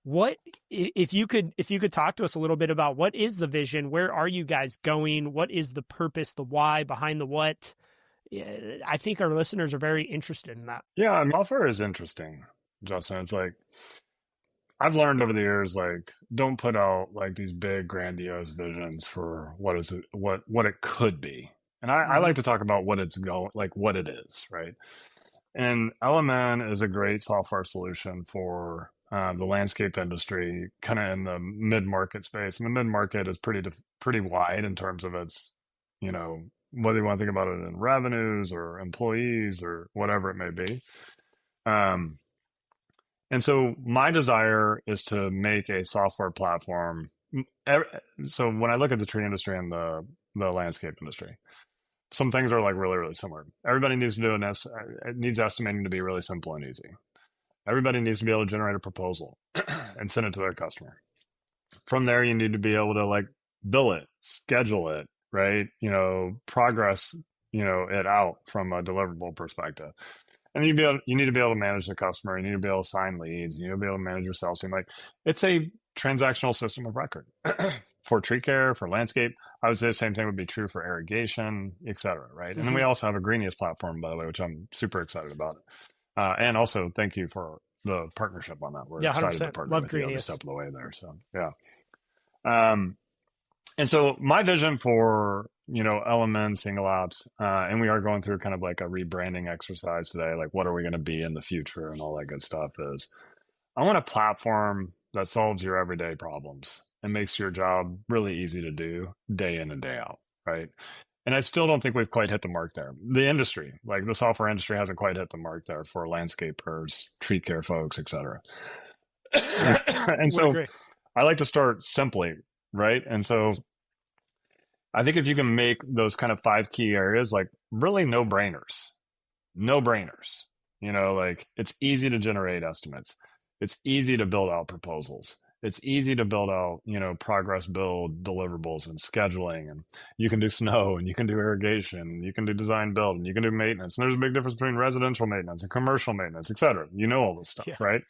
What if you could talk to us a little bit about what is the vision? Where are you guys going? What is the purpose, the why behind the what? I think our listeners are very interested in that. Yeah. I mean, software is interesting, Justin. It's like, I've learned over the years, like, don't put out like these big grandiose visions for what it could be. And I Mm-hmm. like to talk about what it's like what it is, right? And LMN is a great software solution for the landscape industry, kind of in the mid-market space. And the mid-market is pretty wide in terms of its, whether you want to think about it in revenues or employees or whatever it may be. And so my desire is to make a software platform. So when I look at the tree industry and the landscape industry, some things are like really, really similar. Everybody needs to do it needs estimating to be really simple and easy. Everybody needs to be able to generate a proposal and send it to their customer. From there, you need to be able to like bill it, schedule it, right? Progress, it out from a deliverable perspective. And then you need to be able to manage the customer. You need to be able to sign leads. You need to be able to manage your sales team. Like it's a transactional system of record for tree care, for landscape. I would say the same thing would be true for irrigation, et cetera, right? And then we also have a Greeniest platform, by the way, which I'm super excited about. And also, thank you for the partnership on that. We're Yeah, excited to 100%. partner Love with you every Greeniest. step of the way there. So, yeah. And so my vision for, LMN SingleOps, and we are going through kind of like a rebranding exercise today, like what are we going to be in the future and all that good stuff is I want a platform that solves your everyday problems and makes your job really easy to do day in and day out, right? And I still don't think we've quite hit the mark there. The industry, like the software industry hasn't quite hit the mark there for landscapers, tree care folks, et cetera. And so I like to start simply, right? And so I think if you can make those kind of 5 key areas like really no brainers, like it's easy to generate estimates. It's easy to build out proposals. It's easy to build out, progress build deliverables and scheduling. And you can do snow and you can do irrigation, and you can do design build and you can do maintenance. And there's a big difference between residential maintenance and commercial maintenance, et cetera. You know all this stuff, right?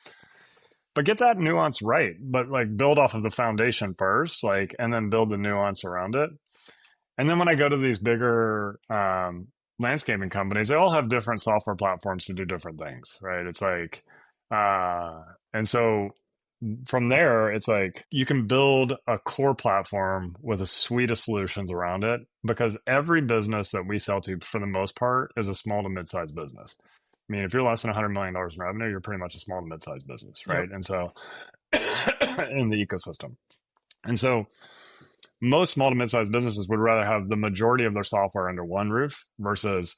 But get that nuance right. But like build off of the foundation first, like, and then build the nuance around it. And then when I go to these bigger landscaping companies, they all have different software platforms to do different things, right? It's like, and so from there, it's like you can build a core platform with a suite of solutions around it because every business that we sell to, for the most part, is a small to mid-sized business. I mean, if you're less than $100 million in revenue, you're pretty much a small to mid-sized business, right? Yep. And so in the ecosystem. And so most small to mid-sized businesses would rather have the majority of their software under one roof versus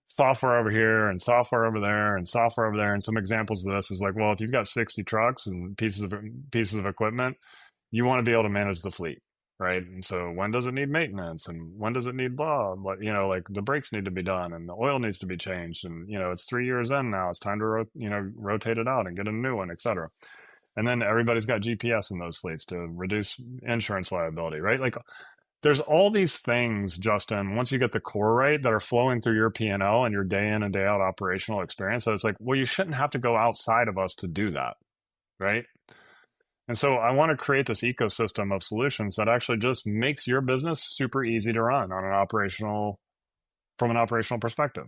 software over here and software over there and software over there. And some examples of this is like, well, if you've got 60 trucks and pieces of equipment, you want to be able to manage the fleet, right? And so when does it need maintenance and when does it need blah? But, like the brakes need to be done and the oil needs to be changed. And, it's 3 years in now. It's time to, rotate it out and get a new one, et cetera. And then everybody's got GPS in those fleets to reduce insurance liability, right? Like there's all these things, Justin, once you get the core right, that are flowing through your P&L and your day in and day out operational experience. So it's like, well, you shouldn't have to go outside of us to do that, right? And so I want to create this ecosystem of solutions that actually just makes your business super easy to run on from an operational perspective.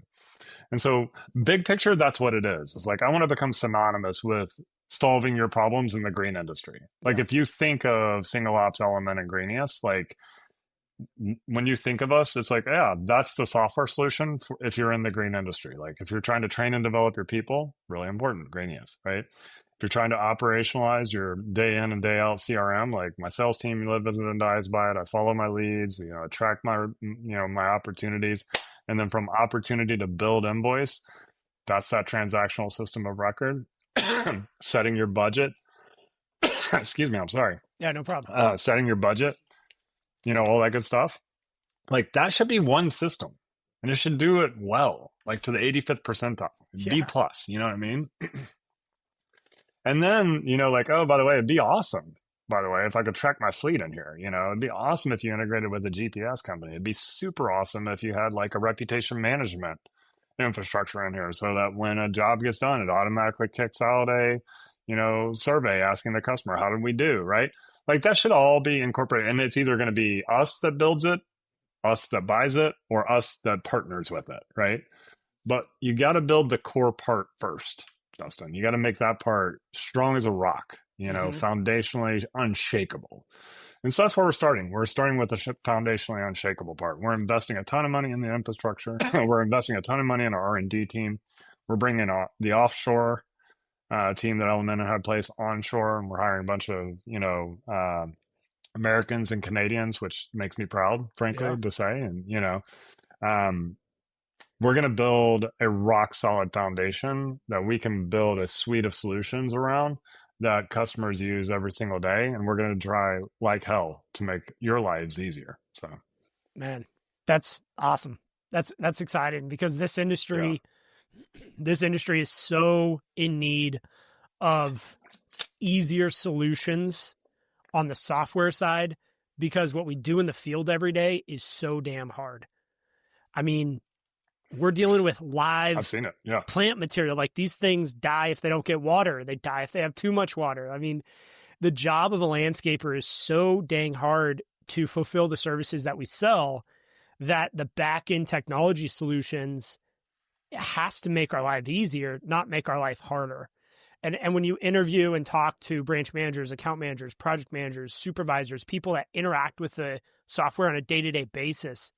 And so big picture, that's what it is. It's like, I want to become synonymous with solving your problems in the green industry. Like if you think of SingleOps, LMN, and Greeniest, like when you think of us, it's like, yeah, that's the software solution if you're in the green industry. Like if you're trying to train and develop your people, really important, Greeniest, right? If you're trying to operationalize your day in and day out CRM, like my sales team lives and dies by it. I follow my leads, I track my, my opportunities. And then from opportunity to build invoice, that's that transactional system of record. Setting your budget. Excuse me, I'm sorry. Yeah, no problem. Setting your budget, all that good stuff. Like that should be one system. And it should do it well, like to the 85th percentile, B plus, you know what I mean? And then, like, oh, by the way, it'd be awesome. By the way, if I could track my fleet in here, it'd be awesome if you integrated with a GPS company. It'd be super awesome if you had like a reputation management infrastructure in here so that when a job gets done, it automatically kicks out a, survey asking the customer, how did we do, right? Like that should all be incorporated. And it's either going to be us that builds it, us that buys it, or us that partners with it, right? But you got to build the core part first, Justin. You got to make that part strong as a rock, foundationally unshakable. And so that's where we're starting. We're starting with the foundationally unshakable part. We're investing a ton of money in the infrastructure. We're investing a ton of money in our R&D team. We're bringing the offshore team that LMN had placed onshore, and we're hiring a bunch of, Americans and Canadians, which makes me proud, frankly, to say. And, we're going to build a rock solid foundation that we can build a suite of solutions around that customers use every single day. And we're going to try like hell to make your lives easier. So, man, that's awesome. That's exciting because this industry is so in need of easier solutions on the software side, because what we do in the field every day is so damn hard. I mean, we're dealing with live I've seen it. Yeah. plant material. Like, these things die if they don't get water. They die if they have too much water. I mean, the job of a landscaper is so dang hard to fulfill the services that we sell that the back-end technology solutions has to make our life easier, not make our life harder. And when you interview and talk to branch managers, account managers, project managers, supervisors, people that interact with the software on a day-to-day basis,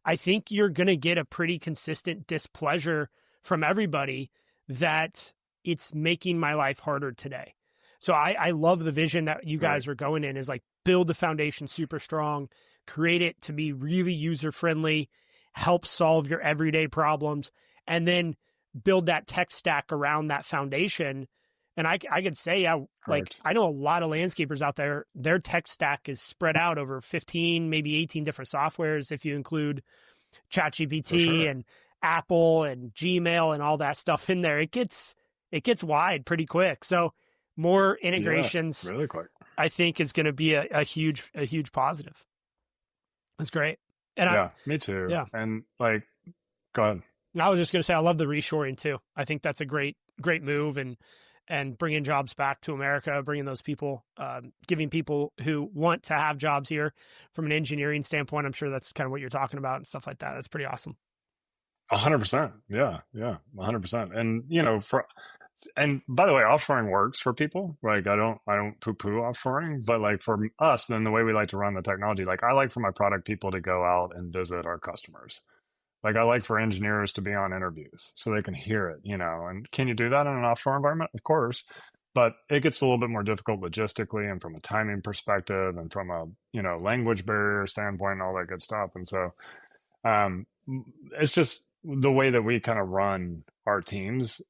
I think you're going to get a pretty consistent displeasure from everybody that it's making my life harder today. So I love the vision that you guys are going in, is like, build the foundation super strong, create it to be really user-friendly, help solve your everyday problems, and then build that tech stack around that foundation. And I could say, yeah, like, I know a lot of landscapers out there, their tech stack is spread out over 15, maybe 18 different softwares, if you include ChatGPT and Apple and Gmail and all that stuff in there. It gets wide pretty quick. So more integrations, really quick, I think, is going to be a huge positive. That's great. And me too. Yeah. And like, go ahead. I was just going to say, I love the reshoring too. I think that's a great move, and bringing jobs back to America, bringing those people, giving people who want to have jobs here from an engineering standpoint. I'm sure that's kind of what you're talking about and stuff like that. That's pretty awesome. 100%. Yeah. 100%. And, and by the way, offshoring works for people. Like, I don't poo-poo offshoring, but like for us, then the way we like to run the technology, like, I like for my product people to go out and visit our customers. Like, I like for engineers to be on interviews so they can hear it, and can you do that in an offshore environment? Of course, but it gets a little bit more difficult logistically and from a timing perspective and from a, language barrier standpoint and all that good stuff. And so it's just the way that we kind of run our teams.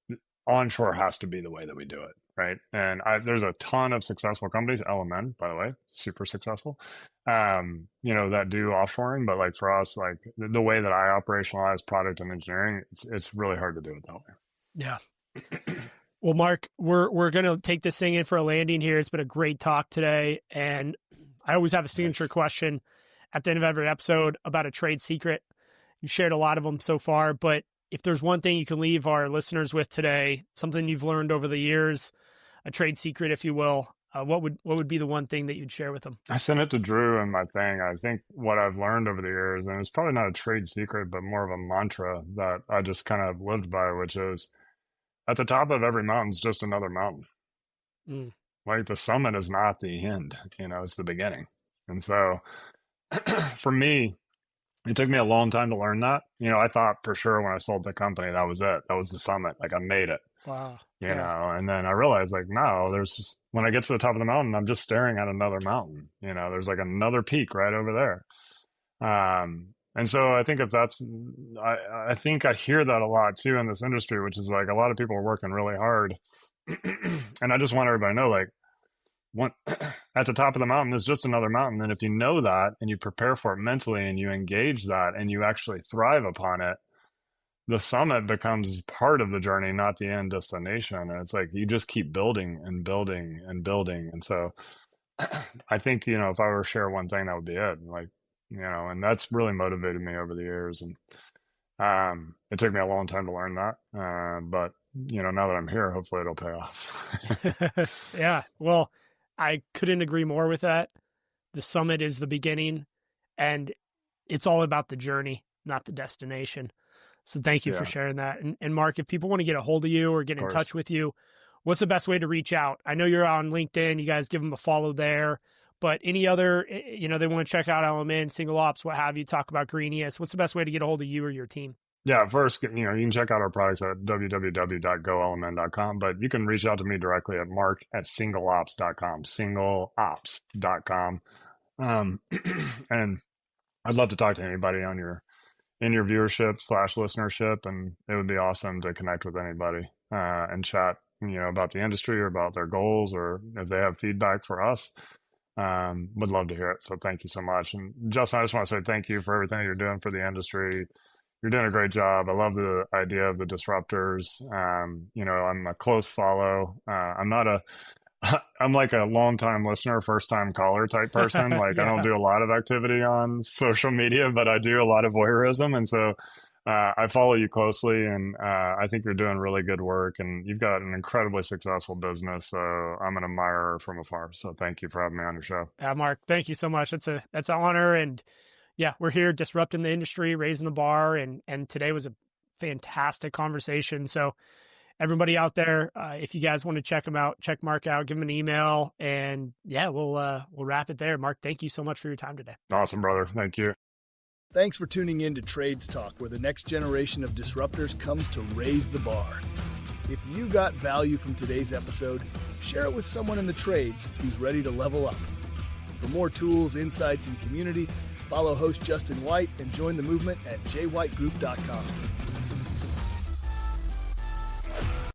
Onshore has to be the way that we do it, right? And there's a ton of successful companies, LMN, by the way, super successful, that do offshoring. But like, for us, like, the way that I operationalize product and engineering, it's really hard to do it that way. Yeah. Well, Mark, we're going to take this thing in for a landing here. It's been a great talk today. And I always have a signature question at the end of every episode about a trade secret. You've shared a lot of them so far, but if there's one thing you can leave our listeners with today, something you've learned over the years, a trade secret, if you will, what would be the one thing that you'd share with them? I sent it to Drew in my thing. I think what I've learned over the years, and it's probably not a trade secret, but more of a mantra that I just kind of lived by, which is, at the top of every mountain is just another mountain. Like, the summit is not the end, it's the beginning. And so for me, it took me a long time to learn that. I thought for sure when I sold the company, that was it. That was the summit. Like, I made it. Wow. And then I realized, like, no, when I get to the top of the mountain, I'm just staring at another mountain. There's like another peak right over there. And so I think I think I hear that a lot too in this industry, which is like, a lot of people are working really hard. And I just want everybody to know, like, at the top of the mountain is just another mountain. And if you know that and you prepare for it mentally and you engage that and you actually thrive upon it, the summit becomes part of the journey, not the end destination. And it's like, you just keep building and building and building. And so I think, if I were to share one thing, that would be it. Like, and that's really motivated me over the years. And it took me a long time to learn that. But, now that I'm here, hopefully it'll pay off. Yeah. Well, I couldn't agree more with that. The summit is the beginning, and it's all about the journey, not the destination. So thank you for sharing that. And Mark, if people want to get a hold of you or get in touch with you, what's the best way to reach out? I know you're on LinkedIn. You guys give them a follow there. But any other, they want to check out LMN, SingleOps, what have you, talk about Greenius. What's the best way to get a hold of you or your team? Yeah, first, you can check out our products at www.golmn.com, but you can reach out to me directly at mark@singleops.com, singleops.com. And I'd love to talk to anybody in your viewership / listenership, and it would be awesome to connect with anybody and chat, about the industry or about their goals, or if they have feedback for us. Would love to hear it. So thank you so much. And Justin, I just want to say thank you for everything you're doing for the industry. You're doing a great job. I love the idea of the disruptors. I'm a close follow. I'm not I'm like a long time listener, first time caller type person. Like I don't Yeah. do a lot of activity on social media, but I do a lot of voyeurism. And so I follow you closely, and I think you're doing really good work, and you've got an incredibly successful business. So I'm an admirer from afar. So thank you for having me on your show. Mark, thank you so much. That's an honor. And yeah, we're here disrupting the industry, raising the bar. And today was a fantastic conversation. So everybody out there, if you guys want to check him out, check Mark out, give him an email, and yeah, we'll wrap it there. Mark, thank you so much for your time today. Awesome, brother. Thank you. Thanks for tuning in to Trades Talk, where the next generation of disruptors comes to raise the bar. If you got value from today's episode, share it with someone in the trades who's ready to level up. For more tools, insights, and community, follow host Justin White and join the movement at jwhitegroup.com.